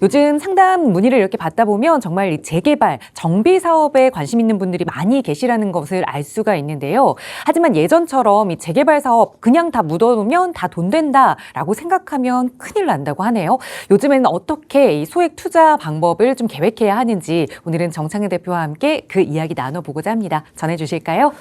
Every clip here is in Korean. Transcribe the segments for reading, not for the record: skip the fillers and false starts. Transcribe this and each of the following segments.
요즘 상담 문의를 이렇게 받다 보면 정말 이 재개발, 정비 사업에 관심 있는 분들이 많이 계시라는 것을 알 수가 있는데요. 하지만 예전처럼 이 재개발 사업 그냥 다 묻어놓으면 다 돈 된다라고 생각하면 큰일 난다고 하네요. 요즘에는 어떻게 이 소액 투자 방법을 좀 계획해야 하는지 오늘은 정창현 대표와 함께 그 이야기 나눠보고자 합니다. 전해주실까요?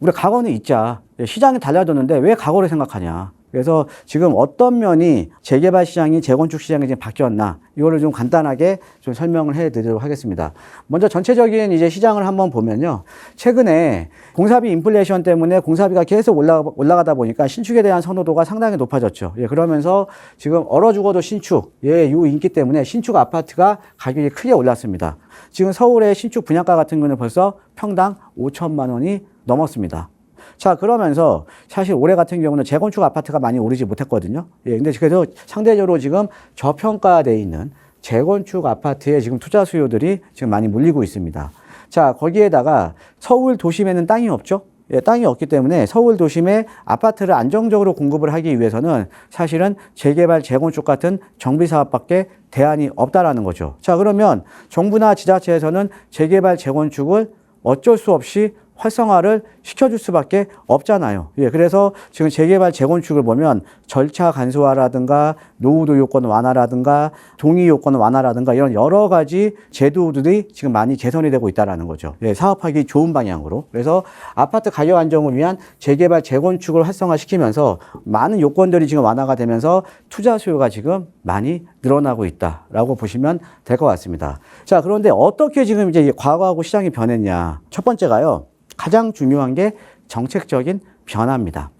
우리 각오는 있자. 시장이 달라졌는데 왜 각오를 생각하냐. 그래서 지금 어떤 면이 재개발 시장이 재건축 시장이 지금 바뀌었나 이거를 좀 간단하게 좀 설명을 해드리도록 하겠습니다. 먼저 전체적인 이제 시장을 한번 보면요. 최근에 공사비 인플레이션 때문에 공사비가 계속 올라가다 보니까 신축에 대한 선호도가 상당히 높아졌죠. 그러면서 지금 얼어 죽어도 신축, 이 인기 때문에 신축 아파트가 가격이 크게 올랐습니다. 지금 서울의 신축 분양가 같은 경우는 벌써 평당 5천만 원이 넘었습니다. 자, 그러면서 사실 올해 같은 경우는 재건축 아파트가 많이 오르지 못했거든요. 근데 그래서 상대적으로 지금 저평가되어 있는 재건축 아파트에 지금 투자 수요들이 지금 많이 몰리고 있습니다. 자, 거기에다가 서울 도심에는 땅이 없죠. 땅이 없기 때문에 서울 도심에 아파트를 안정적으로 공급을 하기 위해서는 사실은 재개발, 재건축 같은 정비 사업밖에 대안이 없다라는 거죠. 자, 그러면 정부나 지자체에서는 재개발, 재건축을 어쩔 수 없이 활성화를 시켜줄 수밖에 없잖아요. 그래서 지금 재개발, 재건축을 보면 절차 간소화라든가 노후도 요건 완화라든가 동의 요건 완화라든가 이런 여러 가지 제도들이 지금 많이 개선이 되고 있다는 거죠. 사업하기 좋은 방향으로. 그래서 아파트 가격 안정을 위한 재개발, 재건축을 활성화시키면서 많은 요건들이 지금 완화가 되면서 투자 수요가 지금 많이 늘어나고 있다라고 보시면 될 것 같습니다. 자, 그런데 어떻게 지금 이제 과거하고 시장이 변했냐. 첫 번째가요. 가장 중요한 게 정책적인 변화입니다.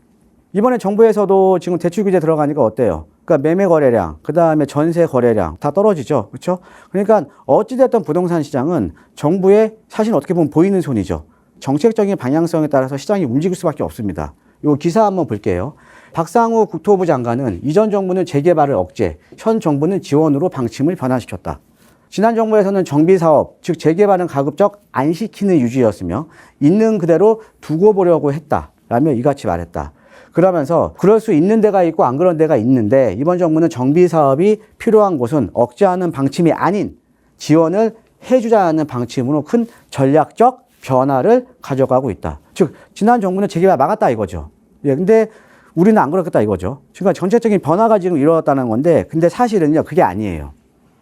이번에 정부에서도 지금 대출 규제 들어가니까 어때요? 그러니까 매매 거래량, 그 다음에 전세 거래량 다 떨어지죠. 그렇죠? 그러니까 어찌됐든 부동산 시장은 정부의 사실 어떻게 보면 보이는 손이죠. 정책적인 방향성에 따라서 시장이 움직일 수밖에 없습니다. 요 기사 한번 볼게요. 박상우 국토부 장관은 이전 정부는 재개발을 억제, 현 정부는 지원으로 방침을 변화시켰다. 지난 정부에서는 정비사업, 즉 재개발은 가급적 안 시키는 유지였으며 있는 그대로 두고 보려고 했다라며 이같이 말했다. 그러면서 그럴 수 있는 데가 있고 안 그런 데가 있는데 이번 정부는 정비사업이 필요한 곳은 억제하는 방침이 아닌 지원을 해주자는 방침으로 큰 전략적 변화를 가져가고 있다. 즉 지난 정부는 재개발 막았다 이거죠. 근데 우리는 안 그렇겠다 이거죠. 그러니까 전체적인 변화가 지금 이루어졌다는 건데 근데 사실은요 그게 아니에요.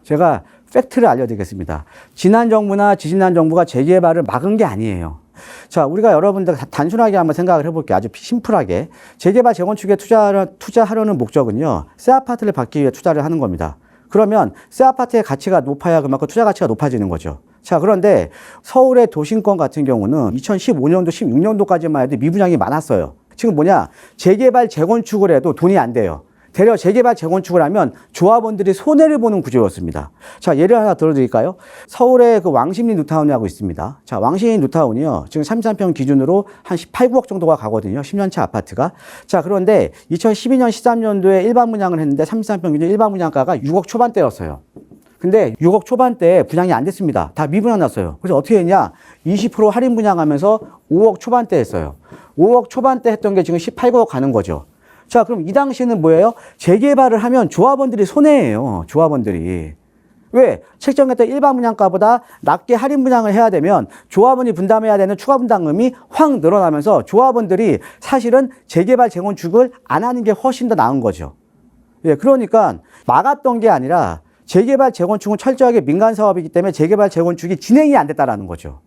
제가 팩트를 알려드리겠습니다. 지난 정부나 지지난 정부가 재개발을 막은 게 아니에요. 자, 우리가 여러분들 단순하게 한번 생각을 해볼게요. 아주 심플하게. 재개발, 재건축에 투자하려는 목적은요. 새 아파트를 받기 위해 투자를 하는 겁니다. 그러면 새 아파트의 가치가 높아야 그만큼 투자 가치가 높아지는 거죠. 자, 그런데 서울의 도심권 같은 경우는 2015년도, 16년도까지만 해도 미분양이 많았어요. 지금 뭐냐? 재개발, 재건축을 해도 돈이 안 돼요. 대려 재개발, 재건축을 하면 조합원들이 손해를 보는 구조였습니다. 자, 예를 하나 들어드릴까요? 서울에 그 왕십리 뉴타운이라고 있습니다. 자, 왕십리 뉴타운이요. 지금 33평 기준으로 한 18, 9억 정도가 가거든요. 10년차 아파트가. 자, 그런데 2012년, 13년도에 일반 분양을 했는데 33평 기준 일반 분양가가 6억 초반대였어요. 근데 6억 초반대에 분양이 안 됐습니다. 다 미분양 났어요. 그래서 어떻게 했냐? 20% 할인 분양하면서 5억 초반대 했어요. 5억 초반대 했던 게 지금 18, 9억 가는 거죠. 자, 그럼 이 당시에는 뭐예요? 재개발을 하면 조합원들이 손해예요. 조합원들이. 왜? 책정했던 일반 분양가보다 낮게 할인 분양을 해야 되면 조합원이 분담해야 되는 추가 분담금이 확 늘어나면서 조합원들이 사실은 재개발, 재건축을 안 하는 게 훨씬 더 나은 거죠. 그러니까 막았던 게 아니라 재개발, 재건축은 철저하게 민간 사업이기 때문에 재개발, 재건축이 진행이 안 됐다라는 거죠.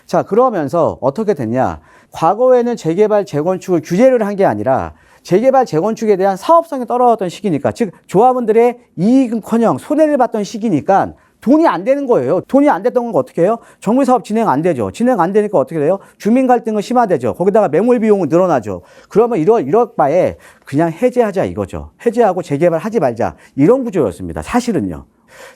자, 그러면서 어떻게 됐냐? 과거에는 재개발, 재건축을 규제를 한 게 아니라 재개발, 재건축에 대한 사업성이 떨어졌던 시기니까, 즉 조합원들의 이익은커녕 손해를 봤던 시기니까 돈이 안 되는 거예요. 돈이 안 됐던 건 어떻게 해요? 정부사업 진행 안 되죠. 진행 안 되니까 어떻게 돼요? 주민 갈등은 심화되죠. 거기다가 매몰 비용은 늘어나죠. 그러면 이럴 바에 그냥 해제하자 이거죠. 해제하고 재개발하지 말자 이런 구조였습니다. 사실은요.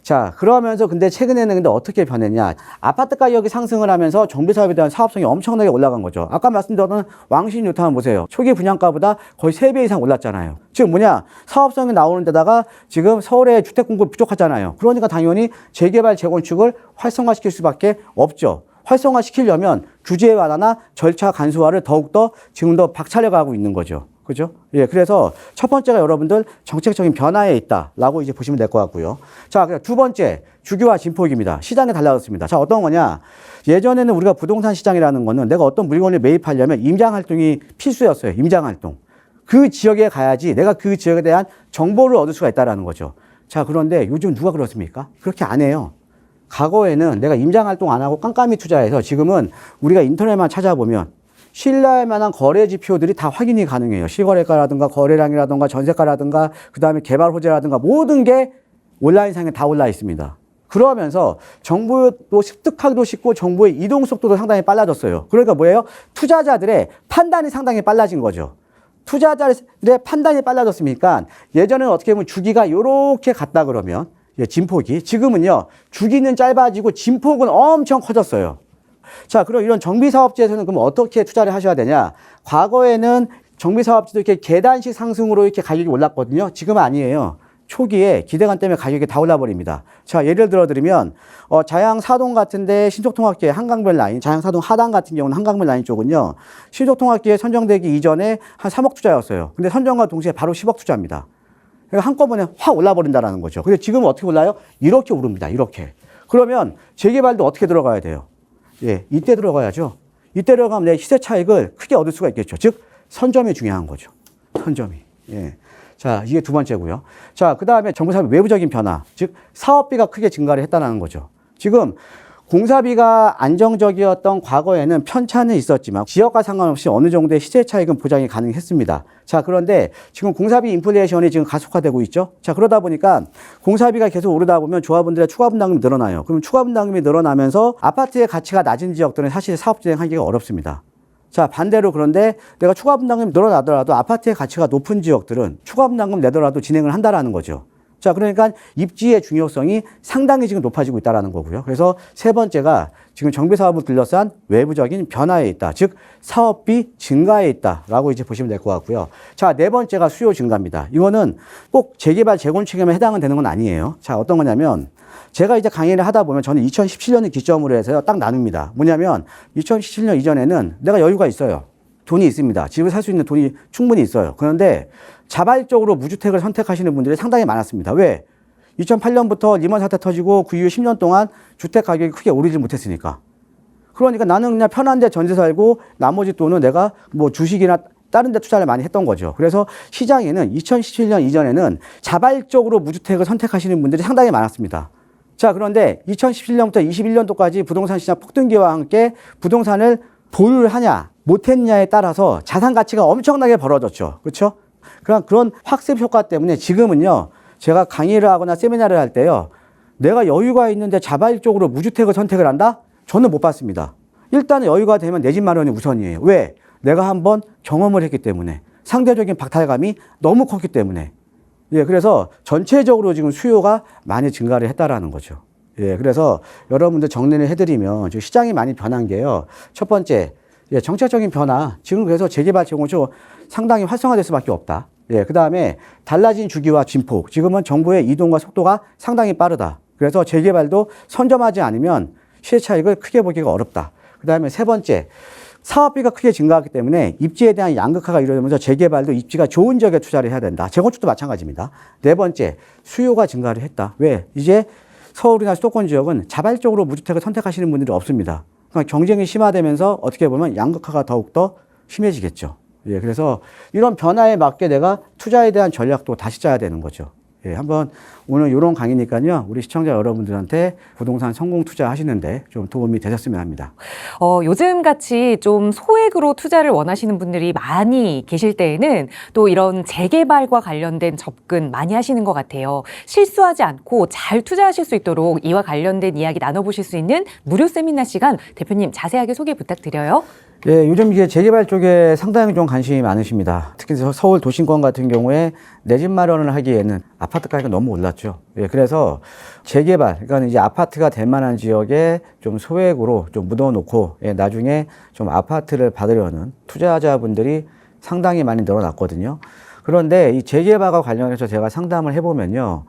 자, 그러면서 근데 최근에는 근데 어떻게 변했냐? 아파트 가격이 상승을 하면서 정비사업에 대한 사업성이 엄청나게 올라간 거죠. 아까 말씀드렸던 왕신 뉴타운 보세요. 초기 분양가보다 거의 3배 이상 올랐잖아요. 지금 뭐냐? 사업성이 나오는 데다가 지금 서울의 주택 공급 부족하잖아요. 그러니까 당연히 재개발, 재건축을 활성화시킬 수밖에 없죠. 활성화시키려면 규제 완화나 절차 간소화를 더욱더 지금 더 박차려가고 있는 거죠. 그죠? 예, 그래서 첫 번째가 여러분들 정책적인 변화에 있다라고 이제 보시면 될 것 같고요. 자, 두 번째, 주기와 진폭입니다. 시장이 달라졌습니다. 자, 어떤 거냐? 예전에는 우리가 부동산 시장이라는 거는 내가 어떤 물건을 매입하려면 임장 활동이 필수였어요. 임장 활동. 그 지역에 가야지 내가 그 지역에 대한 정보를 얻을 수가 있다라는 거죠. 자, 그런데 요즘 누가 그렇습니까? 그렇게 안 해요. 과거에는 내가 임장 활동 안 하고 깜깜이 투자해서 지금은 우리가 인터넷만 찾아보면 신뢰할 만한 거래 지표들이 다 확인이 가능해요. 실거래가라든가 거래량이라든가 전세가라든가 그다음에 개발 호재라든가 모든 게 온라인상에 다 올라 있습니다. 그러면서 정보도 습득하기도 쉽고 정보의 이동 속도도 상당히 빨라졌어요. 그러니까 뭐예요? 투자자들의 판단이 상당히 빨라진 거죠. 투자자들의 판단이 빨라졌으니까 예전에는 어떻게 보면 주기가 이렇게 갔다 그러면 진폭이 지금은요 주기는 짧아지고 진폭은 엄청 커졌어요. 자, 그럼 이런 정비사업지에서는 그럼 어떻게 투자를 하셔야 되냐? 과거에는 정비사업지도 이렇게 계단식 상승으로 이렇게 가격이 올랐거든요. 지금은 아니에요. 초기에 기대감 때문에 가격이 다 올라버립니다. 자, 예를 들면 자양 사동 같은데 신속통합기의 한강변 라인, 자양 사동 하단 같은 경우는 한강변 라인 쪽은요. 신속통합기에 선정되기 이전에 한 3억 투자였어요. 근데 선정과 동시에 바로 10억 투자입니다. 그러니까 한꺼번에 확 올라버린다는 거죠. 근데 지금은 어떻게 올라요? 이렇게 오릅니다. 이렇게. 그러면 재개발도 어떻게 들어가야 돼요? 예, 이때 들어가야죠. 이때 들어가면 내 시세 차익을 크게 얻을 수가 있겠죠. 즉, 선점이 중요한 거죠. 선점이. 예. 자, 이게 두 번째고요. 자, 그 다음에 정부 사업 외부적인 변화. 즉, 사업비가 크게 증가를 했다는 거죠. 지금 공사비가 안정적이었던 과거에는 편차는 있었지만 지역과 상관없이 어느 정도의 시세 차익은 보장이 가능했습니다. 자, 그런데 지금 공사비 인플레이션이 지금 가속화되고 있죠. 자, 그러다 보니까 공사비가 계속 오르다 보면 조합원들의 추가 분담금이 늘어나요. 그럼 추가 분담금이 늘어나면서 아파트의 가치가 낮은 지역들은 사실 사업 진행하기가 어렵습니다. 자, 반대로 그런데 내가 추가 분담금이 늘어나더라도 아파트의 가치가 높은 지역들은 추가 분담금 내더라도 진행을 한다라는 거죠. 자, 그러니까 입지의 중요성이 상당히 지금 높아지고 있다는 거고요. 그래서 세 번째가 지금 정비사업을 둘러싼 외부적인 변화에 있다. 즉, 사업비 증가에 있다라고 이제 보시면 될 것 같고요. 자, 네 번째가 수요 증가입니다. 이거는 꼭 재개발, 재건축에만 해당은 되는 건 아니에요. 자, 어떤 거냐면 제가 이제 강의를 하다 보면 저는 2017년을 기점으로 해서요. 딱 나눕니다. 뭐냐면 2017년 이전에는 내가 여유가 있어요. 돈이 있습니다. 집을 살 수 있는 돈이 충분히 있어요. 그런데 자발적으로 무주택을 선택하시는 분들이 상당히 많았습니다. 왜? 2008년부터 리먼 사태 터지고 그 이후 10년 동안 주택 가격이 크게 오르지 못했으니까. 그러니까 나는 그냥 편한 데 전세 살고 나머지 돈은 내가 뭐 주식이나 다른 데 투자를 많이 했던 거죠. 그래서 시장에는 2017년 이전에는 자발적으로 무주택을 선택하시는 분들이 상당히 많았습니다. 자, 그런데 2017년부터 21년도까지 부동산 시장 폭등기와 함께 부동산을 보유를 하냐 못했냐에 따라서 자산 가치가 엄청나게 벌어졌죠. 그렇죠? 그런 학습 효과 때문에 지금은요, 제가 강의를 하거나 세미나를 할 때요, 내가 여유가 있는데 자발적으로 무주택을 선택을 한다? 저는 못 봤습니다. 일단은 여유가 되면 내 집 마련이 우선이에요. 왜? 내가 한번 경험을 했기 때문에. 상대적인 박탈감이 너무 컸기 때문에. 예, 그래서 전체적으로 지금 수요가 많이 증가를 했다라는 거죠. 예, 그래서 여러분들 정리를 해드리면 지금 시장이 많이 변한 게요. 첫 번째, 예, 정책적인 변화. 지금 그래서 재개발, 재건축 상당히 활성화될 수밖에 없다. 예, 그 다음에 달라진 주기와 진폭. 지금은 정부의 이동과 속도가 상당히 빠르다. 그래서 재개발도 선점하지 않으면 시세 차익을 크게 보기가 어렵다. 그 다음에 세 번째, 사업비가 크게 증가하기 때문에 입지에 대한 양극화가 이루어지면서 재개발도 입지가 좋은 지역에 투자를 해야 된다. 재건축도 마찬가지입니다. 네 번째, 수요가 증가를 했다. 왜? 이제 서울이나 수도권 지역은 자발적으로 무주택을 선택하시는 분들이 없습니다. 그러니까 경쟁이 심화되면서 어떻게 보면 양극화가 더욱더 심해지겠죠. 예, 그래서 이런 변화에 맞게 내가 투자에 대한 전략도 다시 짜야 되는 거죠. 예, 한번 오늘 이런 강의니까요. 우리 시청자 여러분들한테 부동산 성공 투자하시는데 좀 도움이 되셨으면 합니다. 요즘 같이 좀 소액으로 투자를 원하시는 분들이 많이 계실 때에는 또 이런 재개발과 관련된 접근 많이 하시는 것 같아요. 실수하지 않고 잘 투자하실 수 있도록 이와 관련된 이야기 나눠보실 수 있는 무료 세미나 시간 대표님 자세하게 소개 부탁드려요. 예, 요즘 이게 재개발 쪽에 상당히 좀 관심이 많으십니다. 특히 서울 도심권 같은 경우에 내 집 마련을 하기에는 아파트 가격이 너무 올랐죠. 예, 그래서 재개발, 그러니까 이제 아파트가 될 만한 지역에 좀 소액으로 좀 묻어놓고, 예, 나중에 좀 아파트를 받으려는 투자자분들이 상당히 많이 늘어났거든요. 그런데 이 재개발과 관련해서 제가 상담을 해보면요,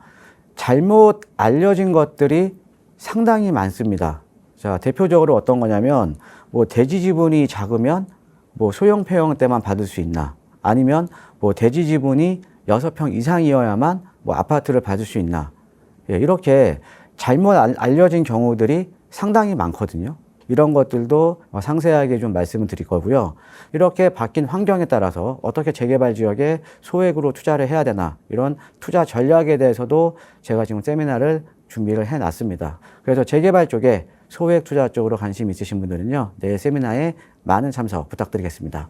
잘못 알려진 것들이 상당히 많습니다. 자, 대표적으로 어떤 거냐면, 뭐 대지 지분이 작으면 뭐 소형 폐영 때만 받을 수 있나? 아니면 뭐 대지 지분이 6평 이상이어야만 뭐 아파트를 받을 수 있나. 예, 이렇게 잘못 알려진 경우들이 상당히 많거든요. 이런 것들도 상세하게 좀 말씀을 드릴 거고요. 이렇게 바뀐 환경에 따라서 어떻게 재개발 지역에 소액으로 투자를 해야 되나, 이런 투자 전략에 대해서도 제가 지금 세미나를 준비를 해놨습니다. 그래서 재개발 쪽에 소액 투자 쪽으로 관심 있으신 분들은요, 내일 세미나에 많은 참석 부탁드리겠습니다.